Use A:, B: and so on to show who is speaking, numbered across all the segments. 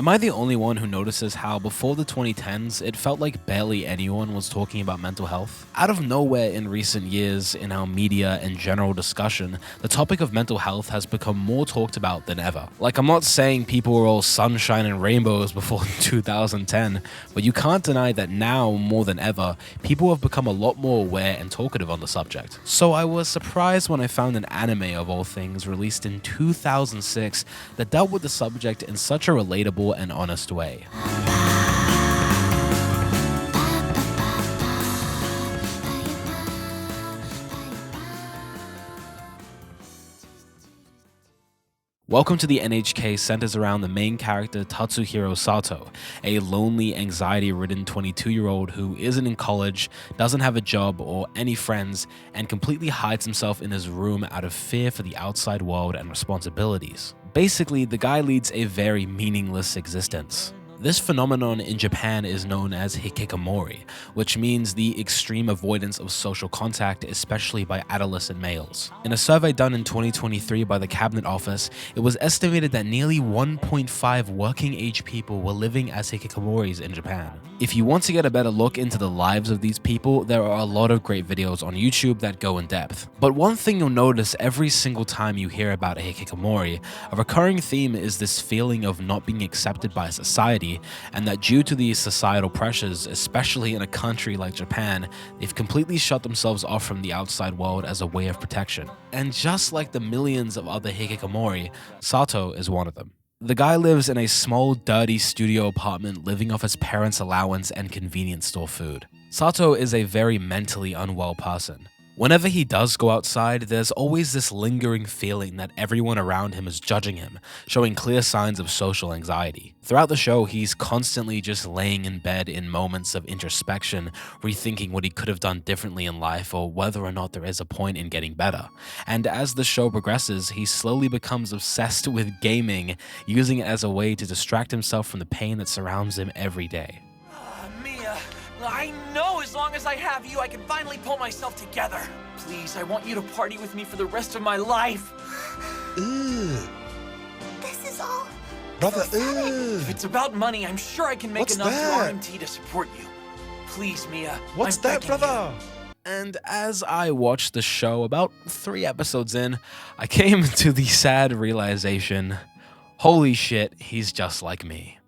A: Am I the only one who notices how before the 2010s, it felt like barely anyone was talking about mental health? Out of nowhere in recent years, in our media and general discussion, the topic of mental health has become more talked about than ever. Like, I'm not saying people were all sunshine and rainbows before 2010, but you can't deny that now, more than ever, people have become a lot more aware and talkative on the subject. So I was surprised when I found an anime of all things released in 2006 that dealt with the subject in such a relatable and honest way. Welcome to the N.H.K. centers around the main character Tatsuhiro Sato, a lonely, anxiety-ridden 22-year-old who isn't in college, doesn't have a job or any friends, and completely hides himself in his room out of fear for the outside world and responsibilities. Basically, the guy leads a very meaningless existence. This phenomenon in Japan is known as hikikomori, which means the extreme avoidance of social contact, especially by adolescent males. In a survey done in 2023 by the Cabinet Office, it was estimated that nearly 1.5 working-age people were living as hikikomoris in Japan. If you want to get a better look into the lives of these people, there are a lot of great videos on YouTube that go in depth. But one thing you'll notice every single time you hear about a hikikomori, a recurring theme is this feeling of not being accepted by society, and that due to these societal pressures, especially in a country like Japan, they've completely shut themselves off from the outside world as a way of protection. And just like the millions of other hikikomori, Sato is one of them. The guy lives in a small, dirty studio apartment living off his parents' allowance and convenience store food. Sato is a very mentally unwell person. Whenever he does go outside, there's always this lingering feeling that everyone around him is judging him, showing clear signs of social anxiety. Throughout the show, he's constantly just laying in bed in moments of introspection, rethinking what he could have done differently in life or whether or not there is a point in getting better. And as the show progresses, he slowly becomes obsessed with gaming, using it as a way to distract himself from the pain that surrounds him every day.
B: Mia, I know as long as I have you, I can finally pull myself together. Please, I want you to party with me for the rest of my life.
C: Ugh.
D: This is all...
C: Brother,
B: If it's about money, I'm sure I can make
C: What's
B: enough
C: that?
B: through RMT to support you. Please, Mia.
C: What's
B: I'm
C: that,
B: begging
C: brother?
A: And as I watched the show, about 3 episodes in, I came to the sad realization, holy shit, he's just like me.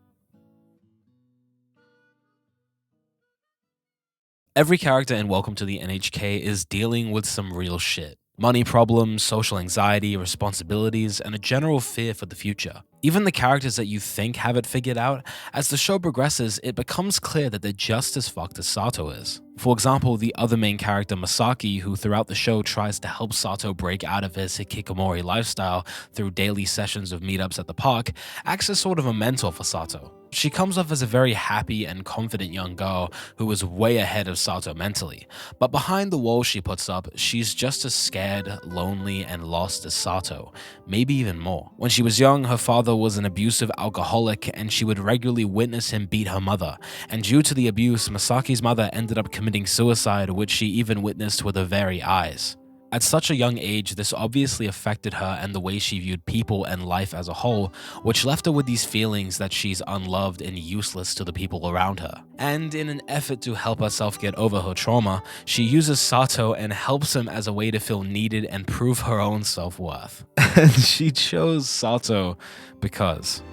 A: Every character in Welcome to the N.H.K. is dealing with some real shit. Money problems, social anxiety, responsibilities, and a general fear for the future. Even the characters that you think have it figured out, as the show progresses, it becomes clear that they're just as fucked as Sato is. For example, the other main character, Misaki, who throughout the show tries to help Sato break out of his hikikomori lifestyle through daily sessions of meetups at the park, acts as sort of a mentor for Sato. She comes off as a very happy and confident young girl who is way ahead of Sato mentally, but behind the walls she puts up, she's just as scared, lonely, and lost as Sato, maybe even more. When she was young, her father was an abusive alcoholic and she would regularly witness him beat her mother, and due to the abuse, Misaki's mother ended up committing suicide, which she even witnessed with her very eyes. At such a young age, this obviously affected her and the way she viewed people and life as a whole, which left her with these feelings that she's unloved and useless to the people around her. And in an effort to help herself get over her trauma, she uses Sato and helps him as a way to feel needed and prove her own self-worth. And she chose Sato because...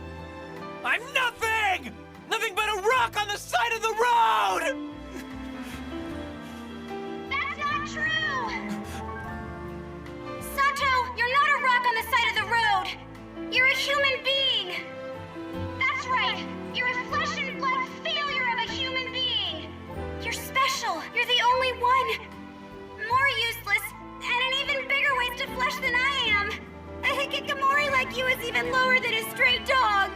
B: I'm nothing! Nothing but a rock on the side of the road!
D: That's not true! Sato, you're not a rock on the side of the road. You're a human being. That's right. You're a flesh and blood failure of a human being. You're special. You're the only one. More useless, and an even bigger waste of flesh than I am. A hikikomori like you is even lower than a stray dog.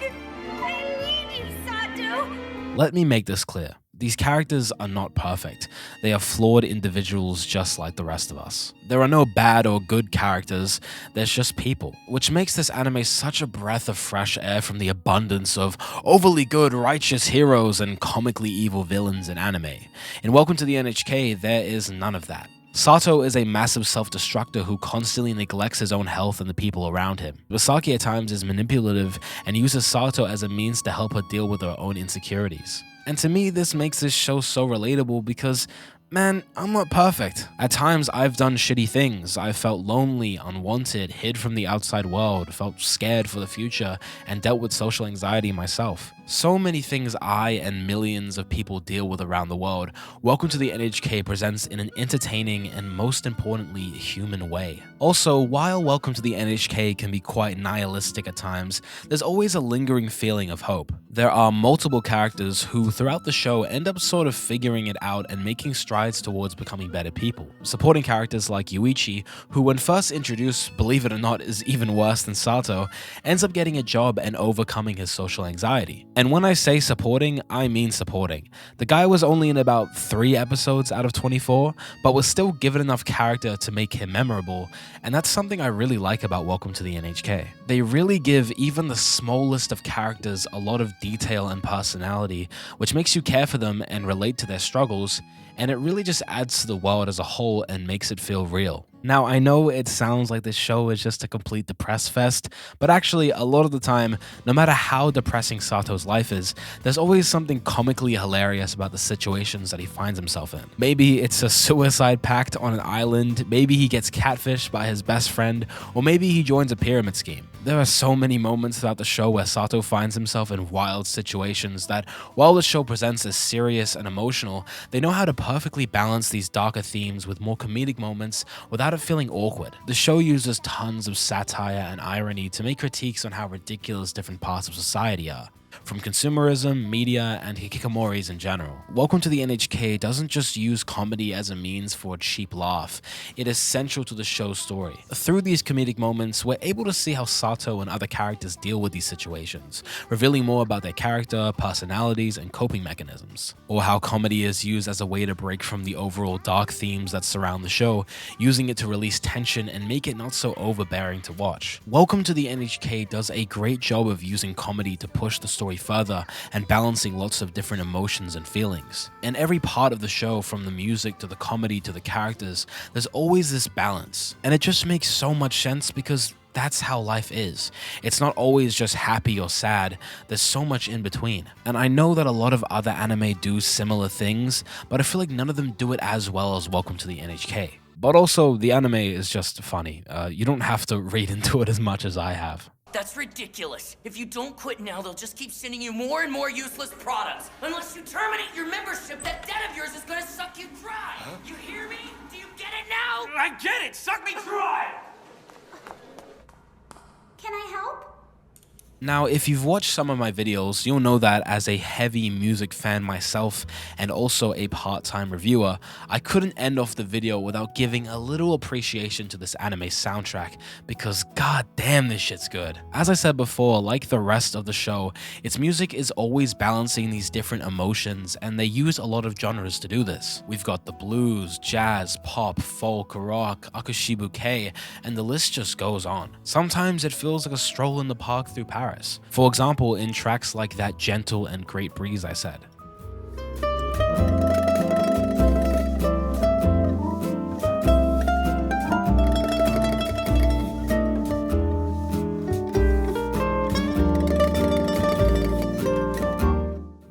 D: I need you, Sato.
A: Let me make this clear. These characters are not perfect. They are flawed individuals just like the rest of us. There are no bad or good characters, there's just people, which makes this anime such a breath of fresh air from the abundance of overly good, righteous heroes and comically evil villains in anime. In Welcome to the N.H.K, there is none of that. Sato is a massive self-destructor who constantly neglects his own health and the people around him. Misaki at times is manipulative and uses Sato as a means to help her deal with her own insecurities. And to me, this makes this show so relatable because, man, I'm not perfect. At times, I've done shitty things. I've felt lonely, unwanted, hid from the outside world, felt scared for the future, and dealt with social anxiety myself. So many things I and millions of people deal with around the world. Welcome to the N.H.K presents in an entertaining and most importantly, human way. Also, while Welcome to the N.H.K can be quite nihilistic at times, there's always a lingering feeling of hope. There are multiple characters who throughout the show end up sort of figuring it out and making strides towards becoming better people. Supporting characters like Yuichi, who when first introduced, believe it or not, is even worse than Sato, ends up getting a job and overcoming his social anxiety. And when I say supporting, I mean supporting. The guy was only in about 3 episodes out of 24, but was still given enough character to make him memorable, and that's something I really like about Welcome to the N.H.K. They really give even the smallest of characters a lot of detail and personality, which makes you care for them and relate to their struggles, and it really just adds to the world as a whole and makes it feel real. Now, I know it sounds like this show is just a complete depress fest, but actually, a lot of the time, no matter how depressing Sato's life is, there's always something comically hilarious about the situations that he finds himself in. Maybe it's a suicide pact on an island, maybe he gets catfished by his best friend, or maybe he joins a pyramid scheme. There are so many moments throughout the show where Sato finds himself in wild situations that, while the show presents as serious and emotional, they know how to perfectly balance these darker themes with more comedic moments without it feeling awkward. The show uses tons of satire and irony to make critiques on how ridiculous different parts of society are, from consumerism, media, and hikikomoris in general. Welcome to the N.H.K doesn't just use comedy as a means for a cheap laugh, it is central to the show's story. Through these comedic moments, we're able to see how Sato and other characters deal with these situations, revealing more about their character, personalities, and coping mechanisms. Or how comedy is used as a way to break from the overall dark themes that surround the show, using it to release tension and make it not so overbearing to watch. Welcome to the N.H.K does a great job of using comedy to push the story further and balancing lots of different emotions and feelings. In every part of the show, from the music to the comedy to the characters, there's always this balance. And it just makes so much sense because that's how life is. It's not always just happy or sad, there's so much in between. And I know that a lot of other anime do similar things, but I feel like none of them do it as well as Welcome to the N.H.K. But also, the anime is just funny. You don't have to read into it as much as I have.
E: That's ridiculous. If you don't quit now, they'll just keep sending you more and more useless products. Unless you terminate your membership, that debt of yours is gonna suck you dry. Huh? You hear me? Do you get it now?
B: I get it! Suck me dry!
D: Can I help?
A: Now, if you've watched some of my videos, you'll know that as a heavy music fan myself and also a part-time reviewer, I couldn't end off the video without giving a little appreciation to this anime soundtrack because god damn this shit's good. As I said before, like the rest of the show, its music is always balancing these different emotions and they use a lot of genres to do this. We've got the blues, jazz, pop, folk, rock, akushibuke, and the list just goes on. Sometimes it feels like a stroll in the park through Paris. For example, in tracks like that gentle and great breeze I said.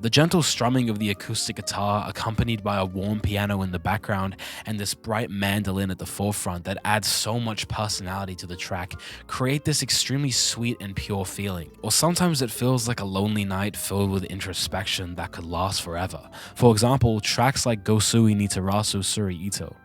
A: The gentle strumming of the acoustic guitar, accompanied by a warm piano in the background and this bright mandolin at the forefront that adds so much personality to the track, create this extremely sweet and pure feeling. Or sometimes it feels like a lonely night filled with introspection that could last forever. For example, tracks like Gosui ni Terasu Suri Ito.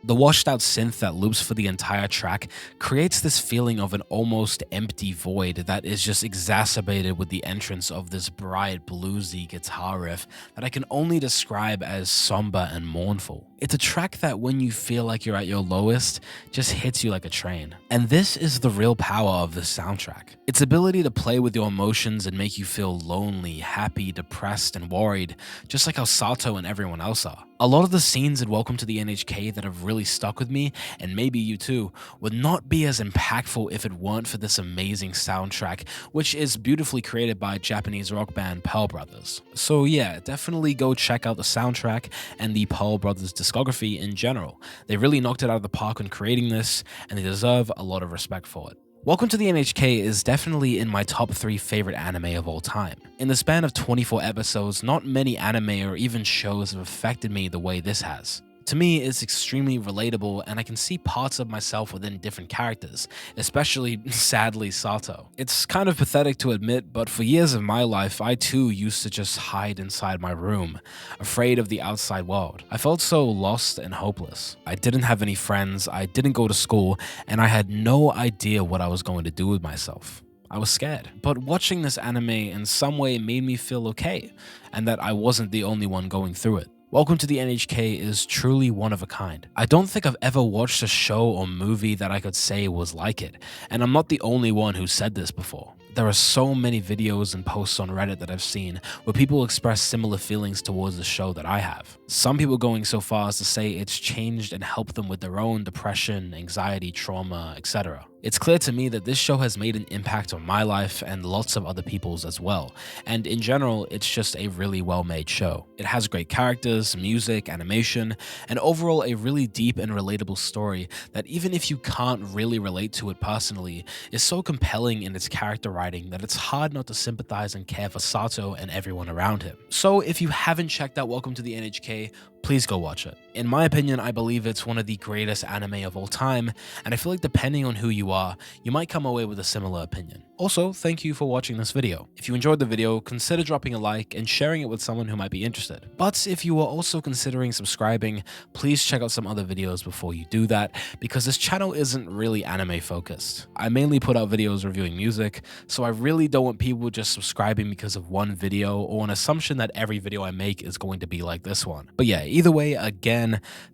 A: The washed out synth that loops for the entire track creates this feeling of an almost empty void that is just exacerbated with the entrance of this bright bluesy guitar riff that I can only describe as somber and mournful. It's a track that when you feel like you're at your lowest, just hits you like a train. And this is the real power of this soundtrack. Its ability to play with your emotions and make you feel lonely, happy, depressed, and worried, just like how Sato and everyone else are. A lot of the scenes in Welcome to the N.H.K that have really stuck with me, and maybe you too, would not be as impactful if it weren't for this amazing soundtrack, which is beautifully created by Japanese rock band Pearl Brothers. So yeah, definitely go check out the soundtrack and the Pearl Brothers discography in general. They really knocked it out of the park when creating this, and they deserve a lot of respect for it. Welcome to the N.H.K is definitely in my top 3 favorite anime of all time. In the span of 24 episodes, not many anime or even shows have affected me the way this has. To me, it's extremely relatable, and I can see parts of myself within different characters, especially, sadly, Sato. It's kind of pathetic to admit, but for years of my life, I too used to just hide inside my room, afraid of the outside world. I felt so lost and hopeless. I didn't have any friends, I didn't go to school, and I had no idea what I was going to do with myself. I was scared. But watching this anime in some way made me feel okay, and that I wasn't the only one going through it. Welcome to the N.H.K is truly one of a kind. I don't think I've ever watched a show or movie that I could say was like it, and I'm not the only one who said this before. There are so many videos and posts on Reddit that I've seen where people express similar feelings towards the show that I have. Some people going so far as to say it's changed and helped them with their own depression, anxiety, trauma, etc. It's clear to me that this show has made an impact on my life and lots of other people's as well, and in general, it's just a really well-made show. It has great characters, music, animation, and overall a really deep and relatable story that even if you can't really relate to it personally, is so compelling in its character writing that it's hard not to sympathize and care for Sato and everyone around him. So if you haven't checked out Welcome to the N.H.K, please go watch it. In my opinion, I believe it's one of the greatest anime of all time, and I feel like depending on who you are, you might come away with a similar opinion. Also, thank you for watching this video. If you enjoyed the video, consider dropping a like and sharing it with someone who might be interested. But if you are also considering subscribing, please check out some other videos before you do that, because this channel isn't really anime focused. I mainly put out videos reviewing music, so I really don't want people just subscribing because of one video or an assumption that every video I make is going to be like this one. But yeah, either way, again,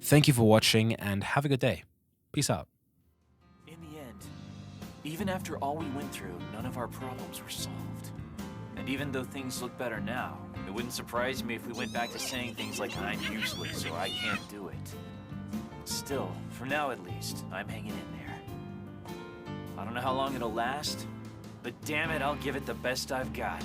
A: thank you for watching and have a good day. Peace out.
B: In the end, even after all we went through, none of our problems were solved. And even though things look better now, it wouldn't surprise me if we went back to saying things like I'm useless or I can't do it. Still, for now at least, I'm hanging in there. I don't know how long it'll last, but damn it, I'll give it the best I've got.